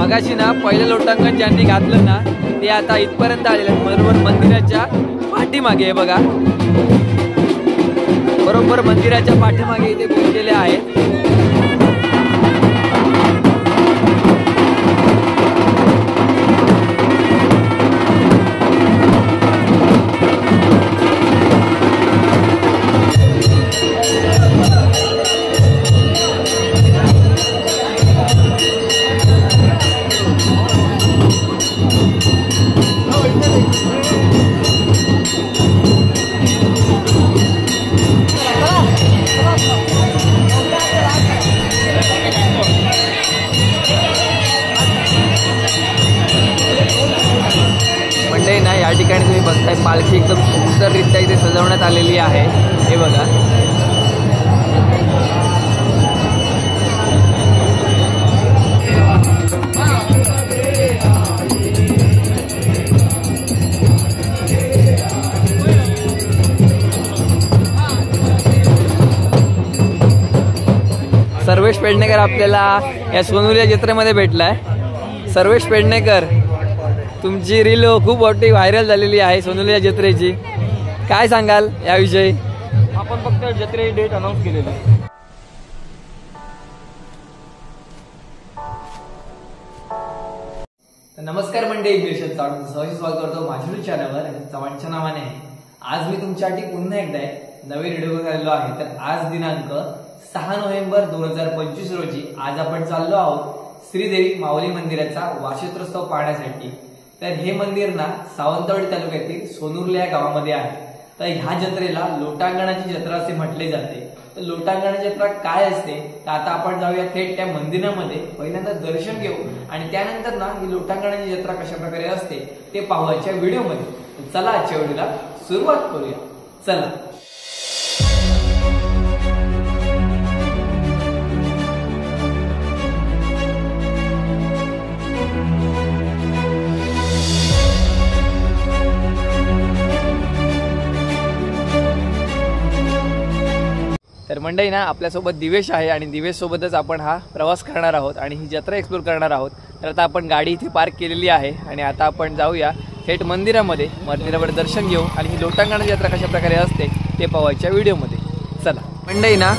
मगाशी ना पहिलं लोटांगण ज्यांनी घातलं ना ते आता इथपर्यंत आलेले आहेत, बरोबर मंदिराच्या पाठीमागे आहे बघा, बरोबर मंदिराच्या पाठीमागे इथे पोहोचलेले आहेत। या ठिकाणी तुम्ही बघताय पालखी एकदम सुंदररित्या इथे सजवण्यात आलेली आहे। हे बघा, सर्वेश पेडणेकर आपल्याला या सोनुल्या जत्रेमध्ये भेटलाय। सर्वेश पेडणेकर, तुमची रील खूप मोठी व्हायरल झालेली आहे सोनुल्या जत्रेची, काय सांगाल याविषयी? आपण फक्त जत्रेची डेट अनाउन्स केलेली। नमस्कार मंडळी, मी यशवंत चव्हाण सहर्ष स्वागत करतो माझ्या YouTube चॅनलवर चव्हाणच्या नावाने। आज मी तुमच्यासाठी पुन्हा एकदा नवीन व्हिडिओ घेऊन आलेलो आहे। तर आज दिनांक 6 नोव्हेंबर 2025 रोजी आज आपण चाललो आहोत श्रीदेवी माऊली मंदिराचा वार्षिकोत्सव पाहण्यासाठी। तर हे मंदिर ना सावंतवाडी तालुक्यातील सोनुर्ल्या या गावामध्ये आहे। तर ह्या जत्रेला लोटांगणाची जत्रा असे म्हटले जाते। तर लोटांगणाची जत्रा काय असते तर आता आपण जाऊया थेट त्या मंदिरामध्ये, पहिल्यांदा दर्शन घेऊ आणि त्यानंतर ना ही लोटांगणाची जत्रा कशा प्रकारे असते ते पाहू आजच्या व्हिडिओमध्ये। चला आजच्या व्हिडिओला सुरुवात करूया, चला। तर मंडळी ना आपल्यासोबत दिवेश आहे आणि दिवेश सोबतच आपण हा प्रवास करणार आहोत आणि ही जत्रा एक्सप्लोर करणार आहोत। तर आता आपण गाडी इथे पार्क केलेली आहे आणि आता आपण जाऊया थेट मंदिरामध्ये, मंदिरावर दर्शन घेऊ आणि ही लोटांगणाची जत्रा कशा प्रकारे असते ते पाहायच्या व्हिडिओमध्ये। चला मंडळी ना,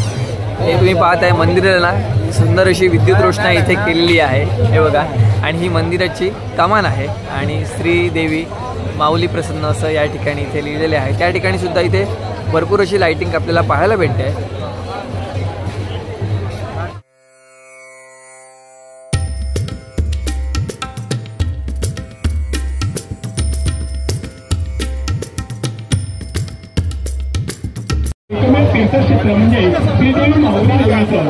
हे तुम्ही पाहत आहे मंदिराला सुंदर अशी विद्युत रोषणाई इथे केलेली आहे, हे बघा। आणि ही मंदिराची कमान आहे आणि श्रीदेवी माऊली प्रसन्न असं या ठिकाणी इथे लिहिलेले आहे। त्या ठिकाणी सुद्धा इथे भरपूर अशी लाइटिंग आपल्याला पाहायला भेटते। तीर्थक्षेत्र म्हणजे श्रीदेवी माऊली देवीचं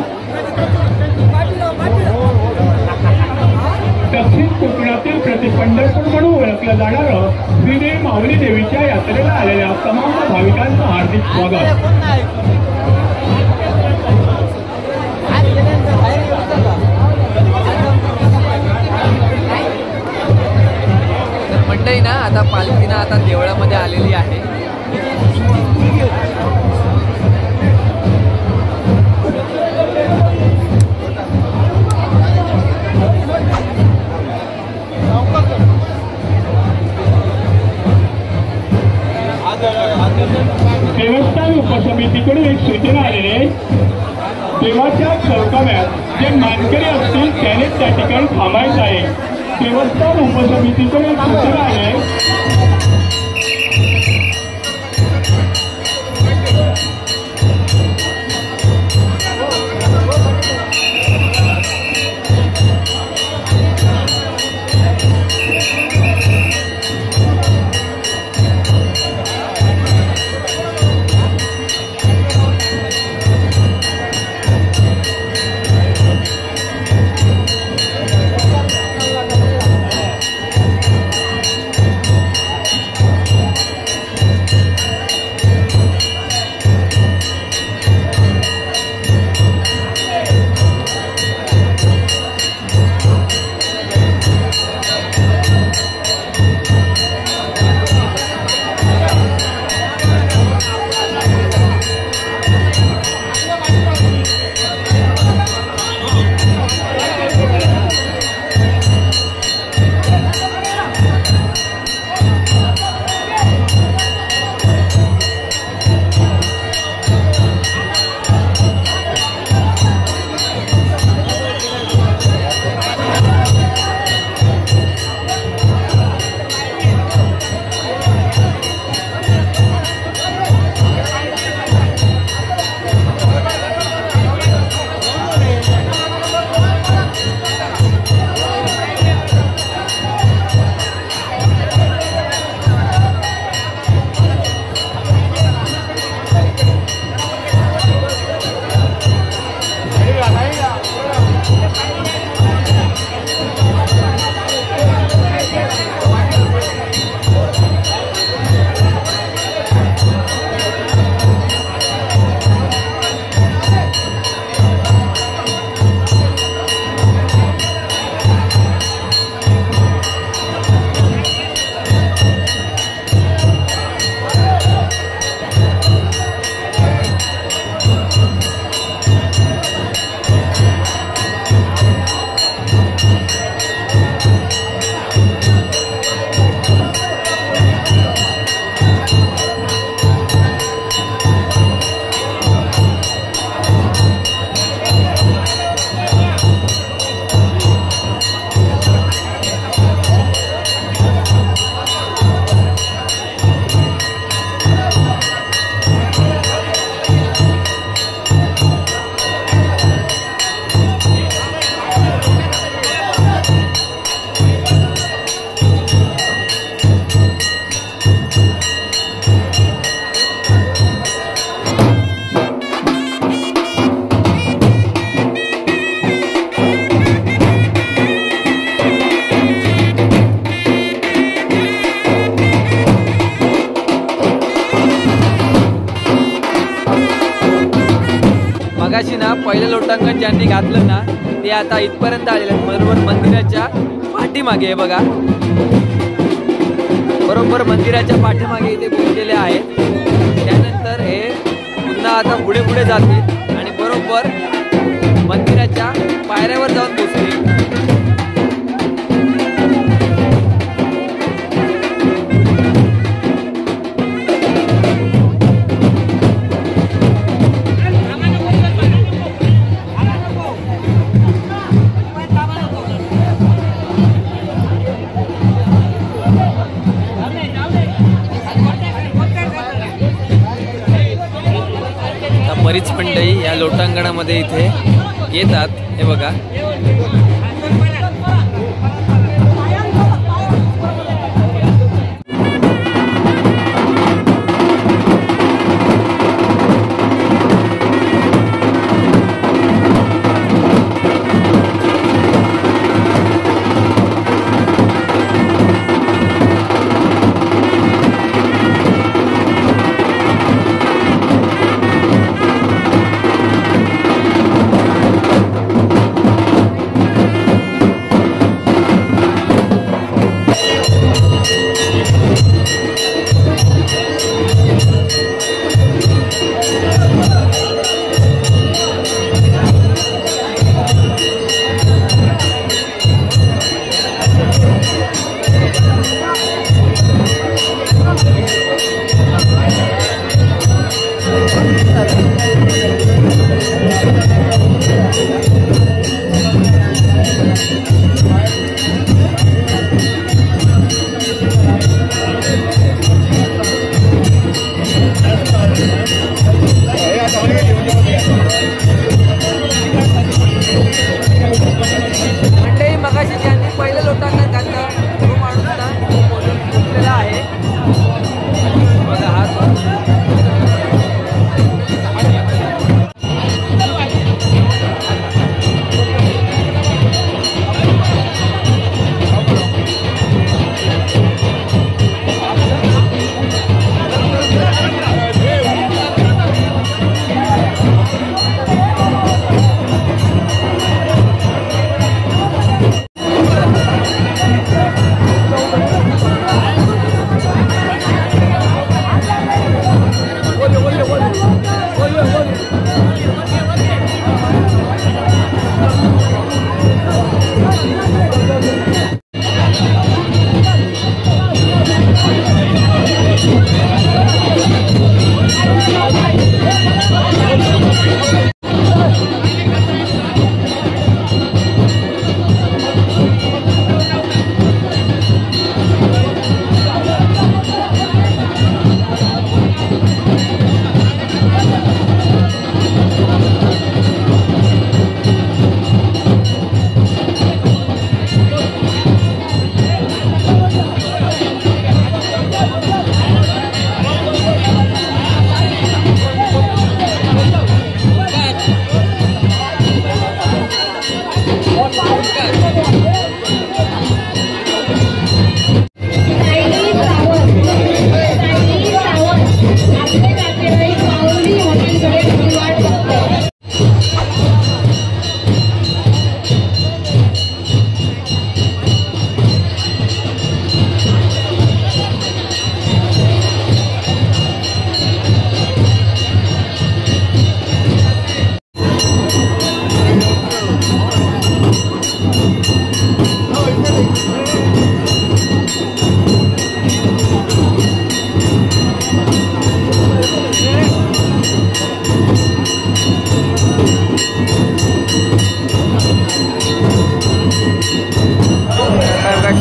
दक्षिण कोकणातील पंढरपूर म्हणून ओळखलं जाणारं श्रीदेवी माऊली देवीच्या यात्रेला आलेल्या तमाम भाविकांचं हार्दिक स्वागत। मंडळी ना आता पालखी ना आता देवळामध्ये आलेली आहे। देवस्थान उपसमितीकडून एक सूचना आलेली आहे, देवाच्या चौकाव्यात जे मानकरी असतील त्याने त्या ठिकाणी थांबायचं आहे। देवस्थान उपसमितीकडून एक सूचना आली आहे। मगाशी ना पहिलं लोटांगण ज्यांनी घातलं ना ते आता इथपर्यंत आलेले आहेत, बरोबर मंदिराच्या पाठीमागे आहे बघा, बरोबर मंदिराच्या पाठीमागे इथे पोहोचलेले आहेत. त्यानंतर हे पुन्हा आता पुढे पुढे जातील आणि बरोबर मंदिराच्या पायऱ्यावर जाऊन पोहोचतील. बरीच मंडळी या लोटांगणामध्ये इथे येतात. हे बघा,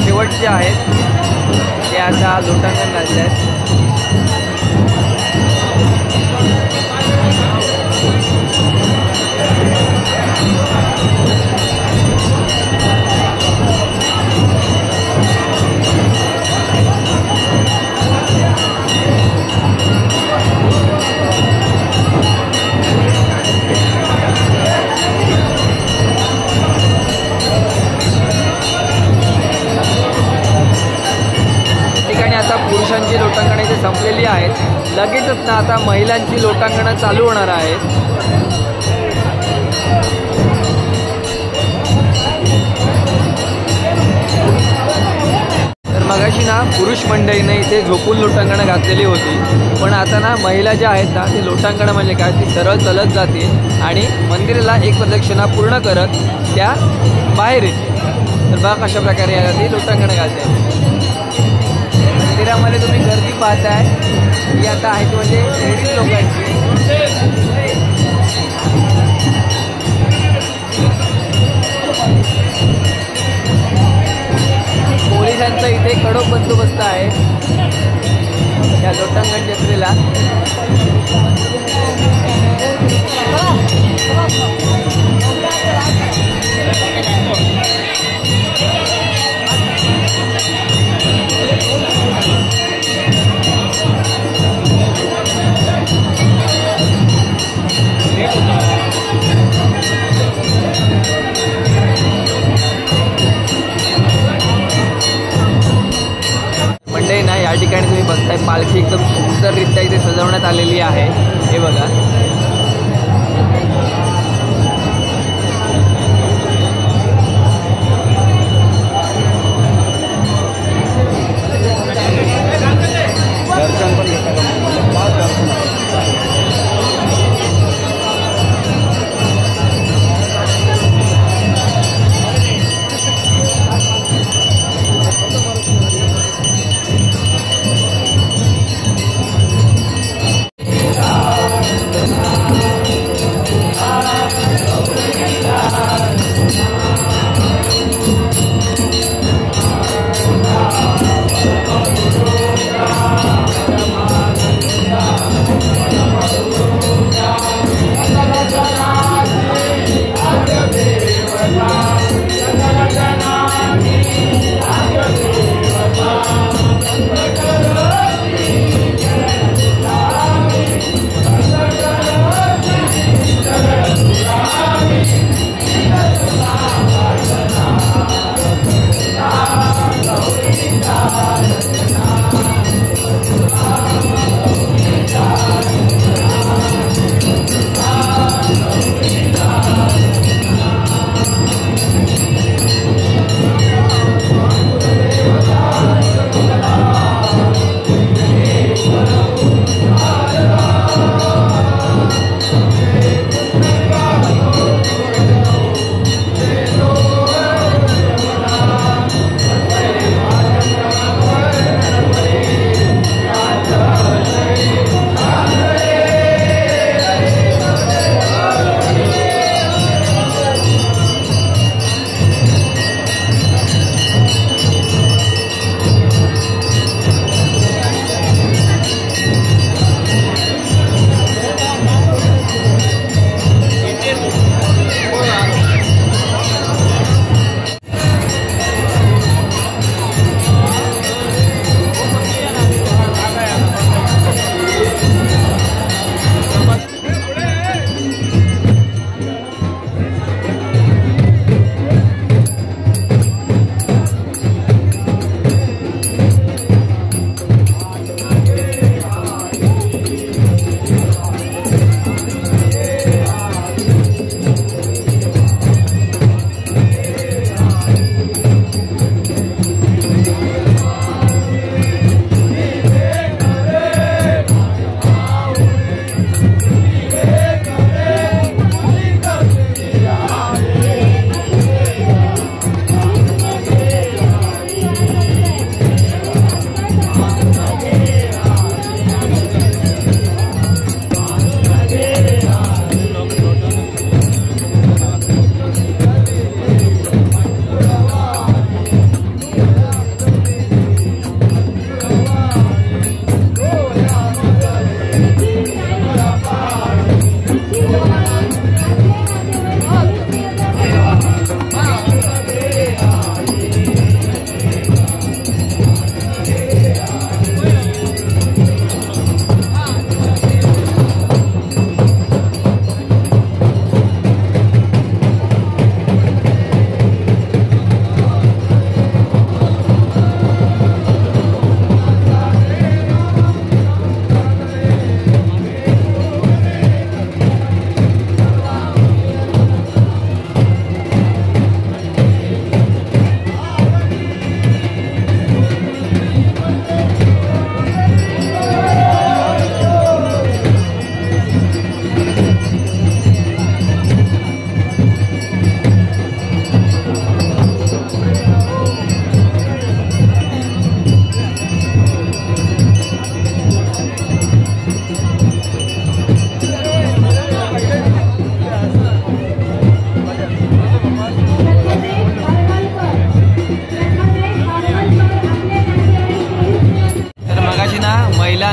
शेवटचे आहेत ते आता लोटांगण घालले आहेत. पुरुषांची लोटांगणे इथे संपलेली आहेत. लगेचच ना आता महिलांची लोटांगणं चालू होणार आहेत. मगाशी ना पुरुष मंडळीने इथे झोपून लोटांगणं घातलेली होती, पण आता ना महिला ज्या आहेत ना ती लोटांगणं म्हणजे काय ती सरळ चलत जाते आणि मंदिराला एक प्रदक्षिणा पूर्ण करत त्या बाहेर येते. तर बघा कशा प्रकारे आता ती लोटांगणं घालते. मंदिरामध्ये तुम्ही गर्दी पाहताय ही आता आहे म्हणजे लेडीज लोकांची. पोलिसांचा इथे कडक बंदोबस्त आहे या लोटांगण जत्रेला. मंडळी ना या ठिकाणी तुम्ही बघताय पालखी एकदम सुंदररित्या इथे सजवण्यात आलेली आहे. हे बघा दर्शन पण घेता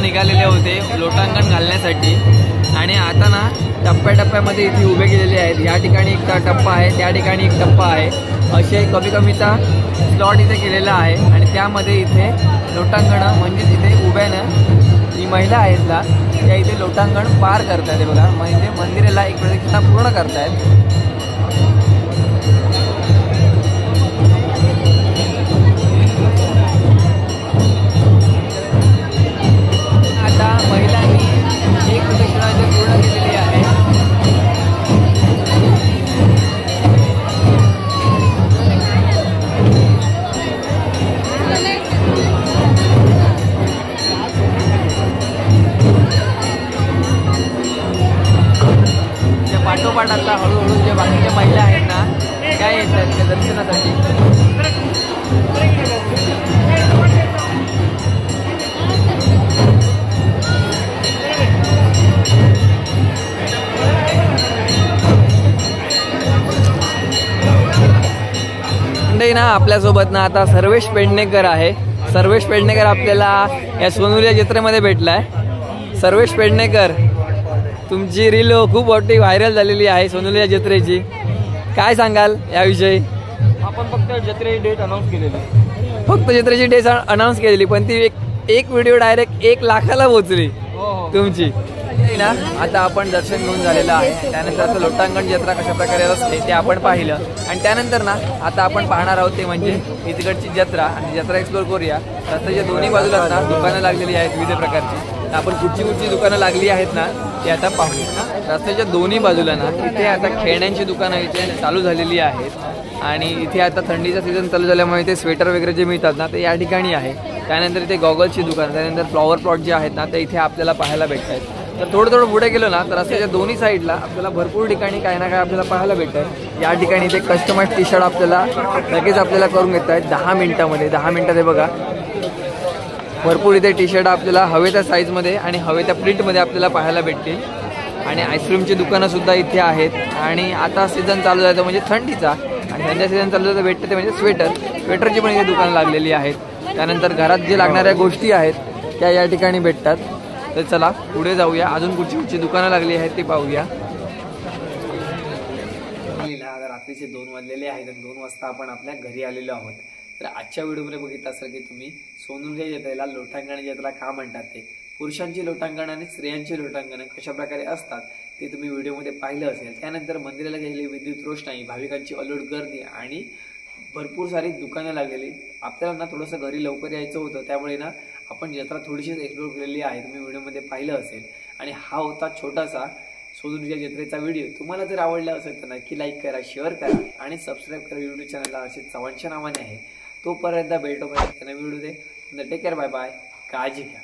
निघालेले होते लोटांगण घालण्यासाठी आणि आता ना टप्प्याटप्प्यामध्ये इथे उभे केलेले आहेत. या ठिकाणी एक टप्पा आहे, त्या ठिकाणी एक टप्पा आहे, असे कमी कमीचा स्लॉट इथे केलेला आहे. आणि त्यामध्ये इथे लोटांगण म्हणजे इथे उभ्यानं जी महिला आहेत ना त्या इथे लोटांगण पार करतायत बघा. म्हणजे मंदिराला एक प्रदक्षिणा पूर्ण करतायत. आता महिलांनी एक प्रदक्षिणा इथे पूर्ण केलेली आहे. पाठोपाठ आता हळूहळू जे बाकीच्या महिला आहेत ना त्या येतात त्या दर्शनासाठी. मंडळी ना आपल्यासोबत ना आता सर्वेश पेडणेकर आहे. सर्वेश पेडणेकर आपल्याला या सोनुलिया जत्रेमध्ये भेटलाय. सर्वेश पेडणेकर, तुमची रील खूप मोठी व्हायरल झालेली आहे सोनुलिया जत्रेची, काय सांगाल याविषयी? आपण फक्त जत्रेची डेट अनाऊन्स केलेली. फक्त जत्रेची डेट अनाऊन्स केलेली पण ती एक व्हिडिओ डायरेक्ट 1 लाखाला पोहोचली तुमची ना. आता आपण दर्शन घेऊन झालेलं आहे. त्यानंतर आता लोटांगण जत्रा कशा प्रकारे असते ते आपण पाहिलं. आणि त्यानंतर ना आता आपण पाहणार आहोत ते म्हणजे इथकडची जत्रा. आणि जत्रा एक्सप्लोर करूया. रस्त्याच्या दोन्ही बाजूला ना दुकानं लागलेली आहेत विविध प्रकारची. आपण कुठची दुकानं लागली आहेत ना ते आता पाहूया. रस्त्याच्या दोन्ही बाजूला ना इथे आता खेळण्यांची दुकानं इथे चालू झालेली आहेत. आणि इथे आता थंडीचा सीझन चालू झाल्यामुळे इथे स्वेटर वगैरे जे मिळतात ना ते या ठिकाणी आहे. त्यानंतर इथे गॉगलची दुकान, त्यानंतर फ्लॉवर प्लॉट जे आहेत ना ते इथे आपल्याला पाहायला भेटत आहेत. तर थोडं पुढे गेलो ना तर रस्त्याच्या दोन्ही साईडला आपल्याला भरपूर ठिकाणी काही ना काही आपल्याला पाहायला भेटत आहे. या ठिकाणी इथे कस्टमाइज टी शर्ट आपल्याला लगेच आपल्याला करून घेत आहेत 10 मिनिटामध्ये. 10 मिनिटात हे बघा भरपूर इथे टी शर्ट आपल्याला हवे त्या साईजमध्ये आणि हवे त्या प्रिंटमध्ये आपल्याला पाहायला भेटतील. आणि आईस्क्रीमची दुकानं सुद्धा इथे आहेत. आणि आता सीझन चालू झालं म्हणजे थंडीचा, आणि थंडीचा सीझन चालू झालं भेटते ते म्हणजे स्वेटरची पण इथे दुकानं लागलेली आहेत. त्यानंतर घरात जे लागणाऱ्या गोष्टी आहेत त्या या ठिकाणी भेटतात. तर चला पुढे जाऊया, अजून कुठची दुकानं लागली आहेत ते पाहूया. रात्रीचे 2 वाजलेले आहेत आणि 2 वाजता आपण आपल्या घरी आलेलो आहोत. तर आजच्या व्हिडिओमध्ये बघितलं असेल की तुम्ही सोनुलिया जत्रेला लोटांगण जत्रा का म्हणतात ते, पुरुषांची लोटांगण आणि स्त्रियांची लोटांगण कशा प्रकारे असतात ते तुम्ही व्हिडिओमध्ये पाहिलं असेल. त्यानंतर मंदिराला गेलेली विद्युत रोषणाई, भाविकांची अलोट गर्दी आणि भरपूर सारी दुकानं लागलेली. आपल्याला ना थोडंसं घरी लवकर यायचं होतं त्यामुळे ना आपण जत्रा थोडीशीच एक्सप्लोर केलेली आहे, तुम्ही व्हिडिओमध्ये पाहिलं असेल. आणि हा होता छोटासा सोनुलिया जत्रेचा व्हिडिओ. तुम्हाला जर आवडला असेल तर नक्की लाईक करा, शेअर करा आणि सबस्क्राईब करा यूट्यूब चॅनलला. असे चव्हाणच्या नावाने आहे. तोपर्यंत भेटू नवीन व्हिडिओ दे. टेक केअर, बाय बाय, काळजी घ्या.